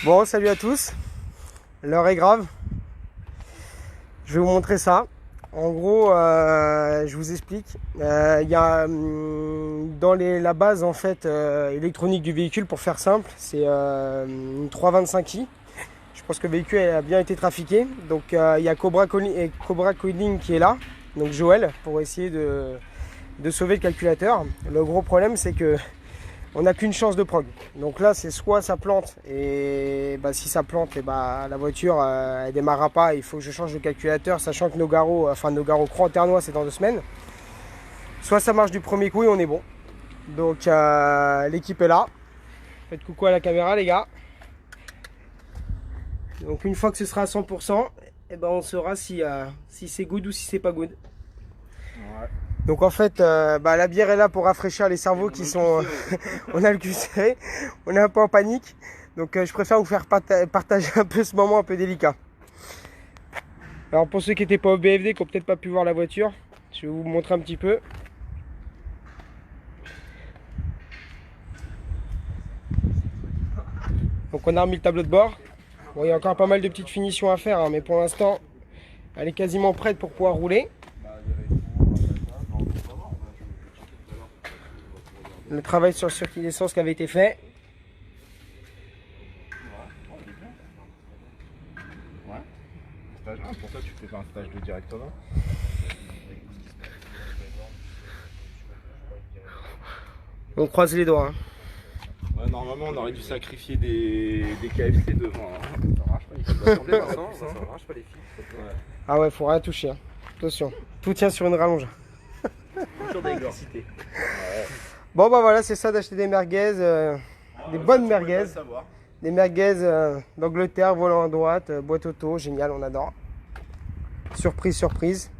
Bon, salut à tous. L'heure est grave. Je vais vous montrer ça. En gros, je vous explique. Il y a dans la base en fait électronique du véhicule, pour faire simple, c'est une 325i. Je pense que le véhicule a bien été trafiqué. Donc il y a Cobra Coding qui est là, donc Joël, pour essayer de sauver le calculateur. Le gros problème, c'est que on n'a qu'une chance de prog. Donc là, c'est soit ça plante, et bah, si ça plante, et bah, la voiture elle démarrera pas. Il faut que je change le calculateur, sachant que Nogaro Cran Ternois, c'est dans 2 semaines. Soit ça marche du premier coup et on est bon. Donc l'équipe est là. Faites coucou à la caméra, les gars. Donc une fois que ce sera à 100%, et ben, on saura si c'est good ou si c'est pas good. Ouais. Donc en fait, la bière est là pour rafraîchir les cerveaux qui sont... on a le cul serré, on est un peu en panique. Donc je préfère vous faire partager un peu ce moment un peu délicat. Alors pour ceux qui n'étaient pas au BFD, qui n'ont peut-être pas pu voir la voiture, je vais vous montrer un petit peu. Donc on a remis le tableau de bord. Bon, il y a encore pas mal de petites finitions à faire, hein, mais pour l'instant, elle est quasiment prête pour pouvoir rouler. Le travail sur le circuit d'essence qui avait été fait. Ouais. Pour ça, tu fais pas un stage de directement. On croise les doigts. Hein. Ouais, normalement, on aurait dû sacrifier des KFC devant. Hein. Ça marche pas les fils. Ça marche pas les fils. Ouais. Ah ouais, faut rien toucher. Hein. Attention, tout tient sur une rallonge. Sur d'électricité. Ouais. Bon bah voilà, c'est ça d'acheter des merguez, des bonnes merguez. Des merguez d'Angleterre, volant à droite, boîte auto, génial, on adore. Surprise, surprise.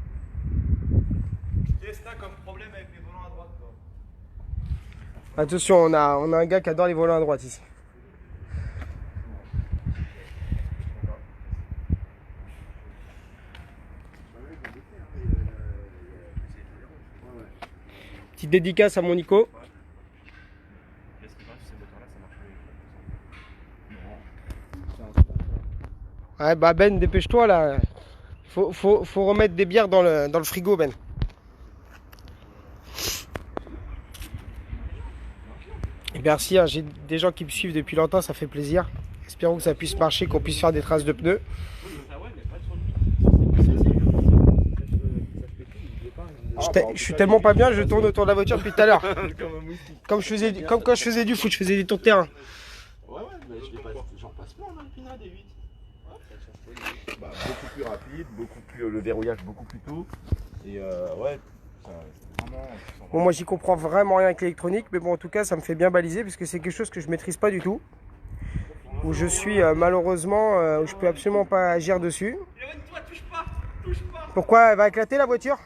Qu'est-ce que t'as comme problème avec les volants à droite, toi? Attention, on a un gars qui adore les volants à droite ici. Petite dédicace à mon Nico. Ouais, bah Ben, dépêche-toi là. Faut remettre des bières dans le frigo, Ben. Et merci, hein, j'ai des gens qui me suivent depuis longtemps, ça fait plaisir. Espérons que ça puisse marcher, qu'on puisse faire des traces de pneus. Je suis tellement pas bien, je tourne autour de la voiture depuis tout à l'heure. Comme quand je faisais du foot, je faisais des tours de terrain. Ouais, mais j'en passe pas en Alpina des 8. Bah, beaucoup plus rapide, le verrouillage beaucoup plus tôt. Et ouais, vraiment. Bon, moi j'y comprends vraiment rien avec l'électronique, mais bon, en tout cas, ça me fait bien baliser parce que c'est quelque chose que je maîtrise pas du tout. Où je suis malheureusement, où je peux absolument pas agir dessus. Pourquoi elle va éclater la voiture?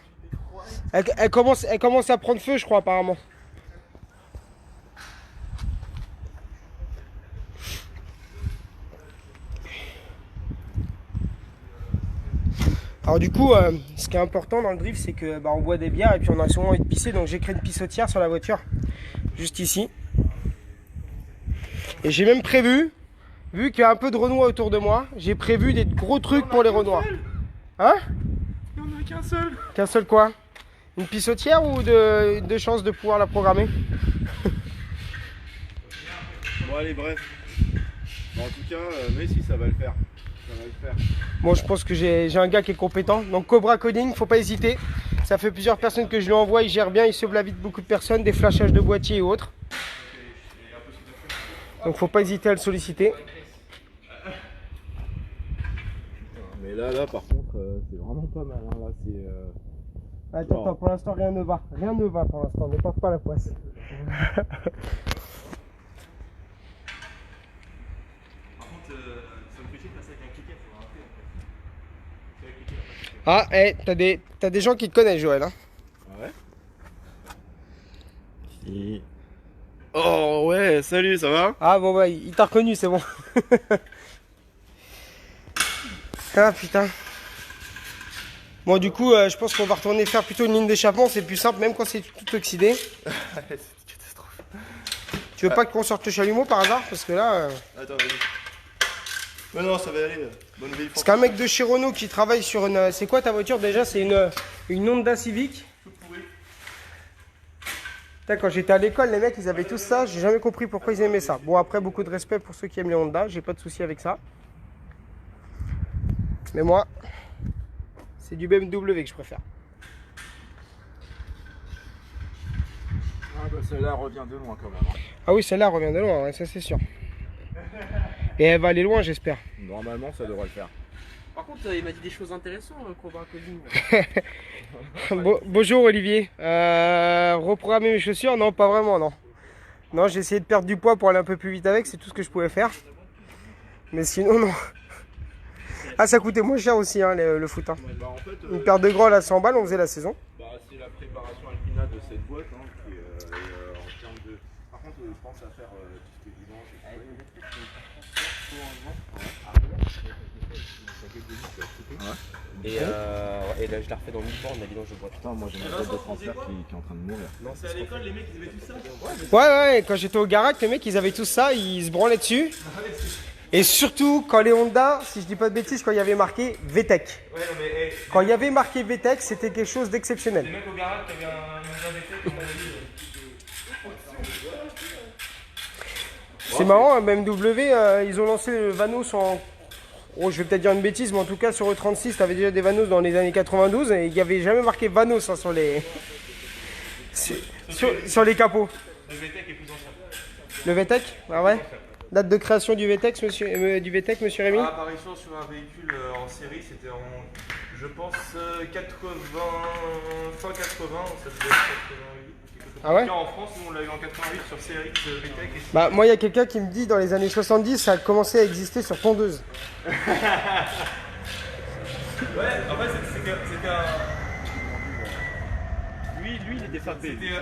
Elle commence à prendre feu, je crois, apparemment. Alors du coup, ce qui est important dans le drift, c'est que on boit des bières et puis on a souvent envie de pisser, donc j'ai créé une pissotière sur la voiture, juste ici. Et j'ai même prévu, vu qu'il y a un peu de Renois autour de moi, j'ai prévu des gros trucs pour les Renois. Hein? Il n'y en a qu'un seul. Qu'un seul quoi? Une pissotière ou de chance de pouvoir la programmer? Bon allez, bref. Bon, en tout cas, mais si, ça va le faire. Ça va le faire. Bon, je pense que j'ai un gars qui est compétent. Donc Cobra Coding, faut pas hésiter. Ça fait plusieurs personnes que je lui envoie, il gère bien, il sauve la vie de beaucoup de personnes, des flashages de boîtiers et autres. Donc faut pas hésiter à le solliciter. Mais là par contre, c'est vraiment pas mal. Hein. Là, c'est. Attends, pour l'instant rien ne va. Rien ne va pour l'instant, ne porte pas la poisse. Ah, t'as des gens qui te connaissent, Joël. Hein. Ouais. Si. Oh ouais, salut, ça va? Ah bon bah, il t'a reconnu, c'est bon. Ah putain. Bon du coup, je pense qu'on va retourner faire plutôt une ligne d'échappement, c'est plus simple, même quand c'est tout oxydé. C'est une catastrophe. Tu veux pas qu'on sorte le chalumeau par hasard? Parce que là... Attends, vas-y. Mais non, ça va aller. Bonne vieille Parce qu'un mec de chez Renault qui travaille sur une... C'est quoi ta voiture déjà? C'est une Honda Civic. Putain, quand j'étais à l'école, les mecs, ils avaient tous ça. J'ai jamais compris pourquoi ils aimaient ça. Bon, après, beaucoup de respect pour ceux qui aiment les Honda. J'ai pas de souci avec ça. Mais moi, c'est du BMW que je préfère. Ah bah celle-là revient de loin quand même. Ah oui, celle-là revient de loin, ouais, ça c'est sûr. Et elle va aller loin, j'espère. Normalement, ça devrait le faire. Par contre, il m'a dit des choses intéressantes, Cobra Coding. Bonjour Olivier. Reprogrammer mes chaussures? Non, pas vraiment, non. Non, j'ai essayé de perdre du poids pour aller un peu plus vite avec, c'est tout ce que je pouvais faire. Mais sinon, non. Ah, ça coûtait moins cher aussi, hein, le foot. Hein. Bah, en fait, Une paire de grands à 100 balles, on faisait la saison. bah, c'est la préparation alpina de cette boîte. Hein, qui est, en termes de... Par contre, je pense à faire tout ce qui est dimanche. Et là, je la refais dans 1000 bornes, la vidange de boîte. Putain, moi j'ai une boîte de transfert qui est en train de mourir. Non, c'est à l'école, les mecs, ils avaient tout ça. Ouais, quand j'étais au garage, les mecs, ils avaient tout ça, ils se branlaient dessus. Et surtout, quand les Honda, si je dis pas de bêtises, quand il y avait marqué VTEC. Ouais, non, mais. Quand il y avait marqué VTEC, c'était quelque chose d'exceptionnel. Les mecs au garage qui avaient un VT, comme on a dit. C'est marrant, hein, BMW, ils ont lancé le Vanos en... Oh, je vais peut-être dire une bêtise, mais en tout cas sur E36, tu avais déjà des Vanos dans les années 92 et il n'y avait jamais marqué Vanos hein, sur les... sur les capots. Le VTEC est plus ancien. Le VTEC? Ah ouais? Date de création du VTEC, monsieur Rémy? Apparition sur un véhicule en série, c'était en, je pense, 80, fin 80, ça devait être 88. Ah ouais? En France, nous on l'a eu en 88 sur CRX VTEC. Et Bah moi il y a quelqu'un qui me dit dans les années 70 ça a commencé à exister sur tondeuse. ouais, en fait c'était un... Lui il était frappé. C'était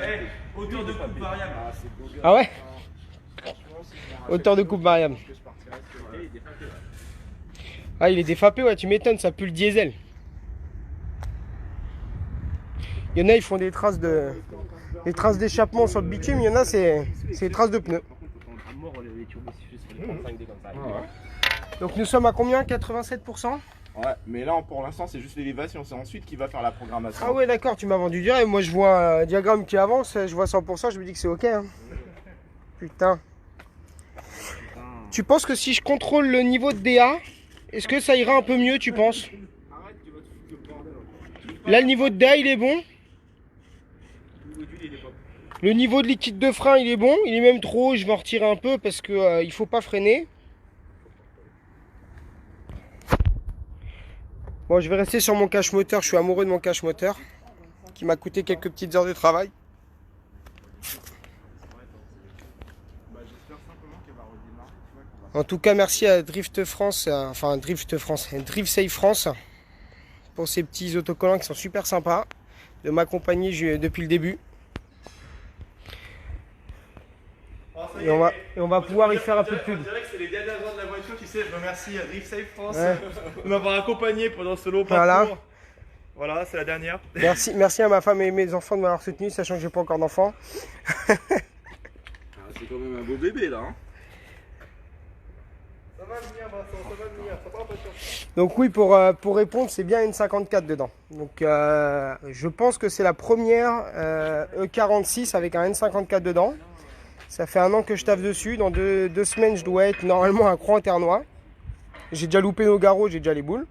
hauteur de coupe variable. Ah ouais? Hauteur de coupe variable. Ah il est défapé, ouais, tu m'étonnes, ça pue le diesel. Il y en a ils font des traces d'échappement sur le bitume, il y en a c'est des traces de pneus. Donc nous sommes à combien? 87%? Ouais, mais là pour l'instant c'est juste l'élévation, c'est ensuite qui va faire la programmation. Ah ouais d'accord, tu m'as vendu du rêve. Moi je vois un diagramme qui avance, je vois 100%, je me dis que c'est ok. Hein. Putain. Tu penses que si je contrôle le niveau de DA, est-ce que ça ira un peu mieux, tu penses? Là le niveau de DA il est bon. Le niveau de liquide de frein il est bon, il est même trop haut, je vais en retirer un peu parce que il faut pas freiner. Bon, je vais rester sur mon cache moteur, je suis amoureux de mon cache moteur qui m'a coûté quelques petites heures de travail. En tout cas, merci à Drift France, Drift Safe France pour ces petits autocollants qui sont super sympas de m'accompagner depuis le début. Et on va pouvoir y faire un peu de pub. On dirait que c'est les dernières heures de la voiture, tu sais, je remercie à Drift Safe France de m'avoir accompagné pendant ce long parcours. Voilà, c'est la dernière. Merci à ma femme et mes enfants de m'avoir soutenu, sachant que j'ai pas encore d'enfants. C'est quand même un beau bébé là. Hein. Ça va venir Vincent, ça va venir, ça va pas sûr. Donc oui, pour répondre, c'est bien une 54 dedans. Donc je pense que c'est la première E46 avec un N54 dedans. Ça fait 1 an que je taffe dessus. Dans 2 semaines, je dois être normalement à Croix-en-Ternois. J'ai déjà loupé nos garrots, j'ai déjà les boules.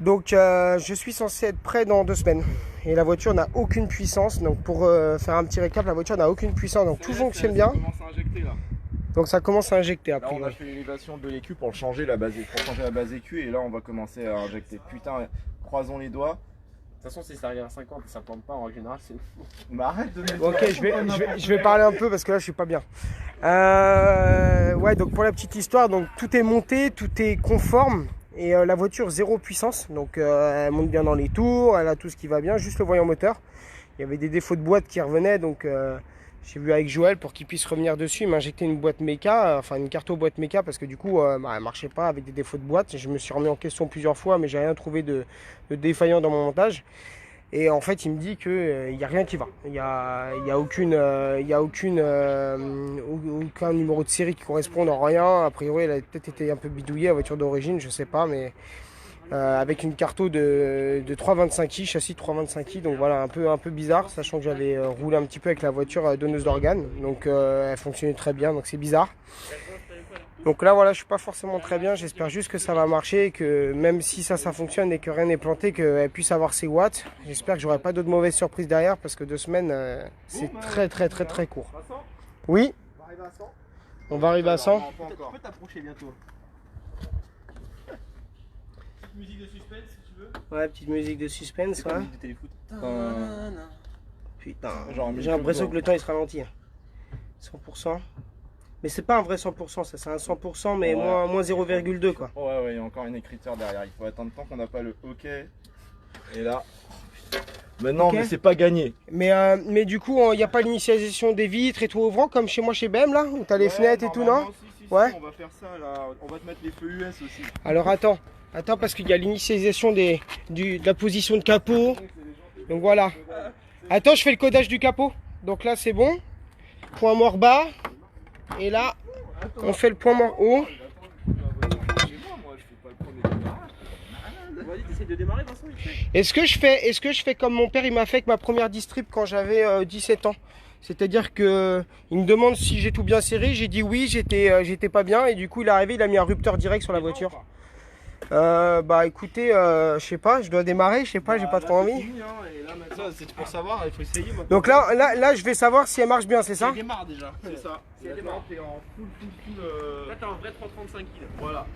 Donc je suis censé être prêt dans 2 semaines. Et la voiture n'a aucune puissance. Donc pour faire un petit récap, la voiture n'a aucune puissance. Donc tout fonctionne bien. Ça commence à injecter, là. Donc ça commence à injecter Là, après. on a fait l'élévation de l'écu pour changer la base écu et là on va commencer à injecter. Putain, croisons les doigts. De toute façon, si ça arrive à 50 et ça plante pas, en général, c'est... Bah arrête de mettre. Ok, je vais parler un peu parce que là je suis pas bien. Ouais, donc pour la petite histoire, donc tout est monté, tout est conforme et la voiture 0 puissance. Donc elle monte bien dans les tours, elle a tout ce qui va bien, juste le voyant moteur. Il y avait des défauts de boîte qui revenaient, donc j'ai vu avec Joël pour qu'il puisse revenir dessus, il m'a injecté une boîte méca, enfin une carte boîte méca parce que du coup elle marchait pas avec des défauts de boîte. Je me suis remis en question plusieurs fois mais j'ai rien trouvé de défaillant dans mon montage. Et en fait, il me dit qu'il n'y a rien qui va. Il n'y a, aucun numéro de série qui correspond à rien. A priori, elle a peut-être été un peu bidouillée, la voiture d'origine, je sais pas, mais avec une carto de 325i, châssis 325i, donc voilà, un peu bizarre, sachant que j'avais roulé un petit peu avec la voiture donneuse d'organes, donc elle fonctionnait très bien, donc c'est bizarre. Donc là voilà, je suis pas forcément très bien, j'espère juste que ça va marcher, que même si ça fonctionne et que rien n'est planté, qu'elle puisse avoir ses watts. J'espère que j'aurai pas d'autres mauvaises surprises derrière, parce que 2 semaines, c'est très court. Oui, on va arriver à 100. Tu peux t'approcher bientôt. Petite musique de suspense si tu veux. Ouais, petite musique de suspense, ouais. De téléfoot. Putain, Genre, j'ai l'impression que le temps il se ralentit. 100%. Mais c'est pas un vrai 100%, ça c'est un 100% mais Ouais. moins 0,2 quoi. Ouais, il y a encore une écriture derrière. Il faut attendre tant qu'on n'a pas le OK. Et là. Maintenant, Ok. mais c'est pas gagné. Mais du coup, il n'y a pas l'initialisation des vitres et tout ouvrant comme chez moi chez BM là, où t'as les fenêtres et tout, non? Ouais. On va faire ça là. On va te mettre les feux US aussi. Alors attends parce qu'il y a l'initialisation de la position de capot. Donc voilà. Attends, je fais le codage du capot. Donc là c'est bon. Point mort bas. Et là, on fait le point mort haut. Vas-y, t'essayes de démarrer, Vincent, vite fait. Est-ce que je fais comme mon père il m'a fait avec ma première distrib quand j'avais 17 ans? C'est-à-dire que il me demande si j'ai tout bien serré, j'ai dit oui, j'étais pas bien et du coup il est arrivé, il a mis un rupteur direct sur la voiture. Bah écoutez, je sais pas, je dois démarrer, je sais pas, j'ai pas trop envie. Ça, c'est pour savoir, il faut essayer. Donc là je vais savoir si elle marche bien, c'est ça? Elle démarre déjà. C'est ça. Si elle démarre. T'es en full. Là, t'as un vrai 335 kg. Voilà.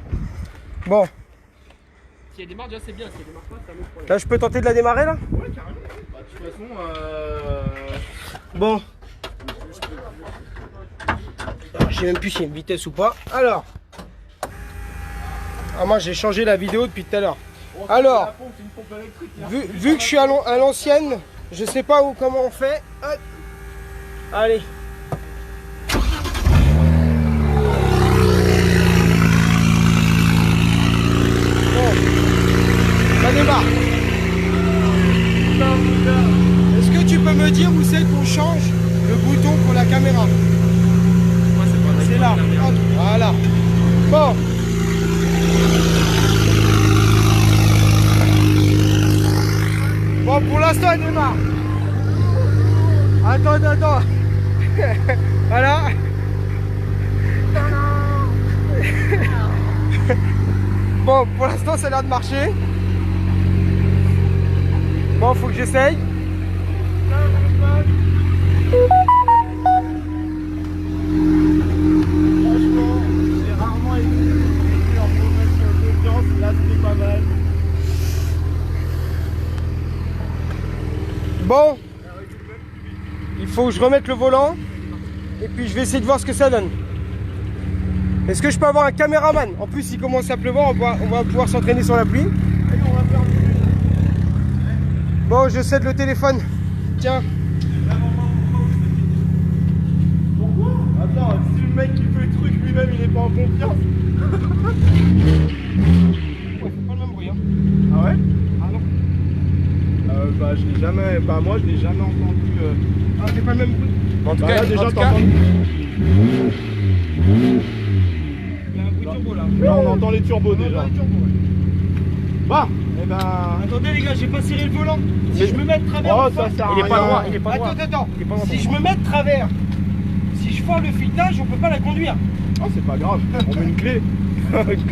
Bon, Si elle démarre, déjà, c'est bien. Si elle démarre pas, c'est un autre problème. là je peux tenter de la démarrer là? Ouais, carrément. Bah, de toute façon, Bon. Alors, je sais même plus s'il y a une vitesse ou pas. Alors. Ah moi j'ai changé la vidéo depuis tout à l'heure. Alors, c'est une pompe électrique. vu que je suis à l'ancienne, je sais pas comment on fait. Hop. Allez. Bon. Ça démarre. Est-ce que tu peux me dire où c'est qu'on change le bouton pour la caméra? Moi, c'est pas C'est là. Hop. Voilà. Bon. Bon, pour l'instant, elle démarre. Attends. Voilà. Bon, pour l'instant, ça a l'air de marcher. Bon, faut que j'essaye. Franchement, j'ai rarement été en mauvaise confiance. Là, c'était pas mal. Bon, il faut que je remette le volant et puis je vais essayer de voir ce que ça donne. Est-ce que je peux avoir un caméraman? En plus, il commence à pleuvoir, on va pouvoir s'entraîner sur la pluie. Allez, on va faire du. Bon, je cède le téléphone. Tiens. Pourquoi? Attends, si le mec qui fait le truc lui-même il est pas en confiance. Ouais, c'est pas le même bruit. Hein. Ah ouais? Ah non. Bah je l'ai jamais. Bah moi je l'ai jamais entendu. Ah, c'est pas le même bruit. En tout Bah, cas, là, déjà en tout t'as cas, entendu. Il y a un bruit turbo là. Là on entend les turbos On entend déjà. les turbos, ouais. Bah, eh ben. Attendez les gars, j'ai pas serré le volant. Si je me mets de travers, Oh en ça face- sert à il est pas rien. droit, il est pas droit. Attends. Il est pas droit. Si je me mets de travers, si je foire le filetage, on peut pas la conduire. Oh c'est pas grave, on met une clé.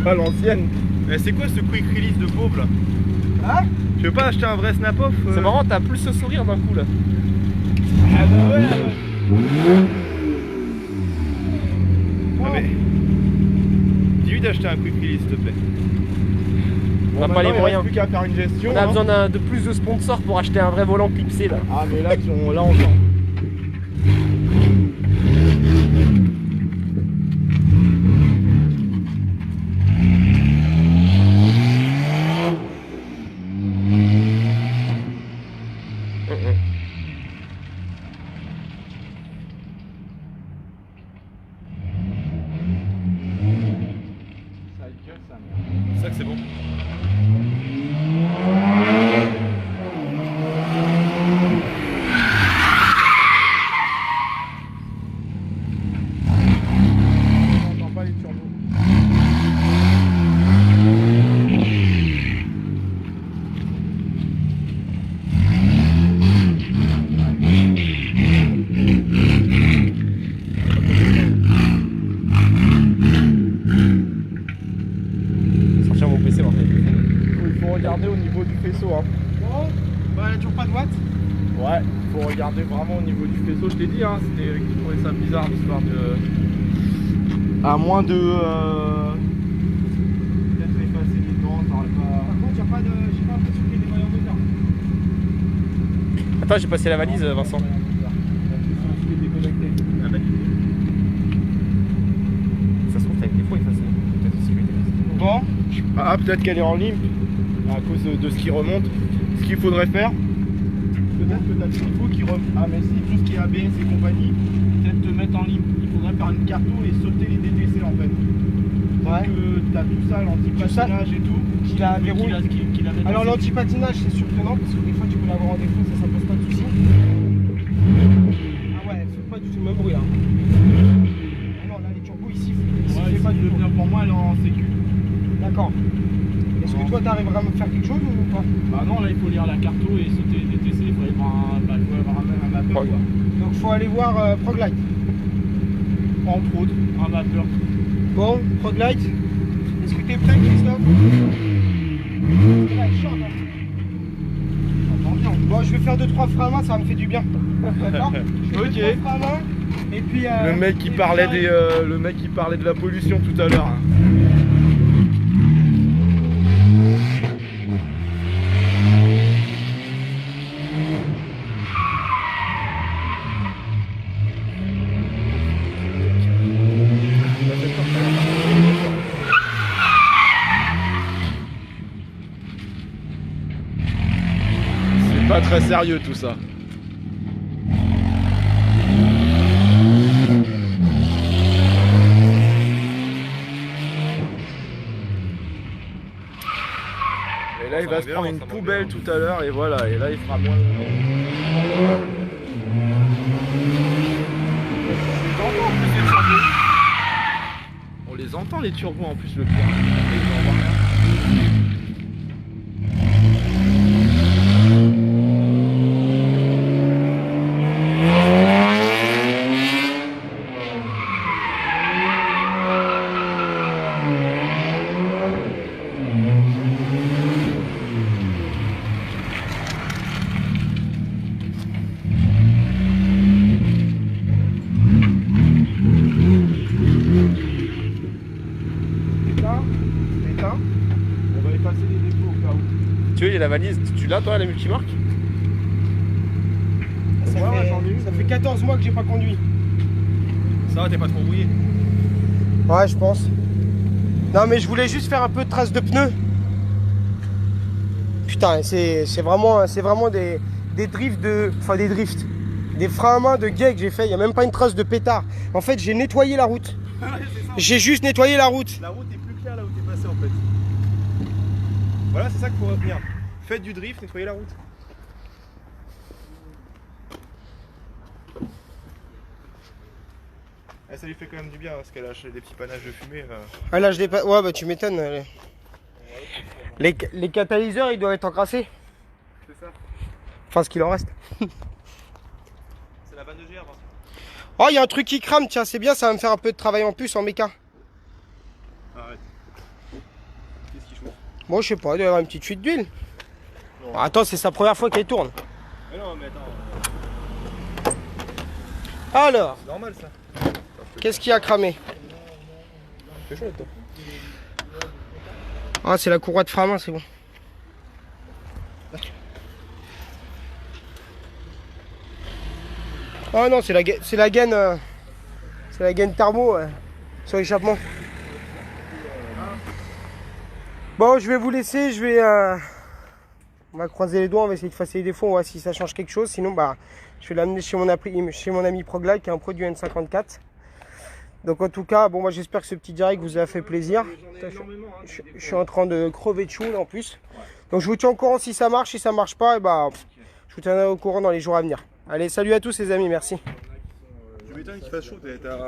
À l'ancienne. Eh, c'est quoi ce quick release de pauvre là? Hein? Tu veux pas acheter un vrai snap-off C'est marrant, t'as plus ce sourire d'un coup là. Ah bah ouais. Ah, mais... Dis-lui d'acheter un quick release s'il te plaît. On n'a pas les moyens. Plus qu'à faire une gestion. On a hein. besoin de plus de sponsors pour acheter un vrai volant clipsé là. Ah mais là on sent. Ça gueule ça. C'est ça que c'est bon. niveau du faisceau. Hein. Bon, bah elle a toujours pas de watts. Ouais, faut regarder vraiment au niveau du faisceau. Je t'ai dit, hein, c'était je trouvais ça bizarre l'histoire de. À moins de. Peut-être effacer les dents, t'aurais pas. Par contre, j'ai pas l'impression qu'il y ait des voyants moteurs. Attends, j'ai passé la valise, Vincent. Ah bah, Ça se trouve, t'as des fois effacé. Peut-être aussi lui, Bon, Ah, peut-être qu'elle est en ligne à cause de ce qui remonte. Ce qu'il faudrait faire, peut-être que tu as des défauts qui remontent. Ah, mais si tout ce qui est ABS et compagnie, peut-être te mettre en ligne. Il faudrait faire une carto et sauter les DTC en fait. ouais. Que tu as tout ça, l'anti-patinage et tout. Qu'il a verrouillé. Alors l'anti-patinage c'est surprenant parce que des fois tu peux l'avoir en défaut, ça pose pas de soucis. Ah ouais, elle fait pas du tout le même bruit là. Ah non, là les turbos ils sifflent. Ils sifflent pas du tout. Pour moi, elle est en sécu. D'accord. Est-ce que toi t'arriveras à me faire quelque chose ou pas? Bah non, là il faut lire la carto et sauter les DTC. Il faut aller voir un mappeur quoi. Donc faut aller voir Proglite. Entre autres, un mappeur. Bon, Proglite, est-ce que t'es prêt Christophe? Là, il chante, hein. Bon, je vais faire 2-3 freins à main, ça me fait du bien. D'accord? Ok. 2-3 freins à main. Et puis, Le mec qui parlait de la pollution tout à l'heure. Hein. C'est pas très sérieux tout ça. Et là il va se prendre une poubelle tout à l'heure et voilà, et là il fera moins de... On les entend les turbos en plus le pire. Éteint. On va effacer les défauts au cas où. Tu veux, il y a la valise. Tu l'as, toi, la multimarque? Ça fait 14 mois que j'ai pas conduit. ça va, t'es pas trop rouillé. Ouais, je pense. Non, mais je voulais juste faire un peu de traces de pneus. Putain, c'est vraiment des drifts des freins à main de guet que j'ai fait. Il n'y a même pas une trace de pétard. En fait, j'ai nettoyé la route. J'ai juste nettoyé la route. La route est plus claire là où t'es passé en fait. Voilà, c'est ça qu'il faut retenir. Faites du drift, nettoyez la route. Eh, ça lui fait quand même du bien parce qu'elle lâche des petits panaches de fumée. Ah là, ouais, bah tu m'étonnes. Les catalyseurs, ils doivent être encrassés. C'est ça. Enfin, ce qu'il en reste. C'est la vanne de GR. Oh, il y a un truc qui crame, tiens, c'est bien, ça va me faire un peu de travail en plus en méca. Arrête. Qu'est-ce qu'il chauffe? Bon, je sais pas, il doit y avoir une petite fuite d'huile. Attends, c'est sa première fois qu'elle tourne. Mais non, mais attends. Alors, C'est normal ça. qu'est-ce qui a cramé? C'est chaud toi. Ah, c'est la courroie de frein à main, c'est bon. Ah non, c'est la gaine, c'est la gaine thermo sur l'échappement. Bon, je vais vous laisser, on va croiser les doigts, on va essayer de effacer les défauts, on va voir si ça change quelque chose. Sinon, bah, je vais l'amener chez mon ami Proglite qui est un produit N54. Donc en tout cas, bon, moi j'espère que ce petit direct vous a fait plaisir. Je suis en train de crever de chaud en plus. Donc je vous tiens au courant si ça marche, si ça marche pas, et bah, je vous tiendrai au courant dans les jours à venir. Allez, salut à tous les amis, merci. Tu m'étonnes qu'il fasse chaud, t'as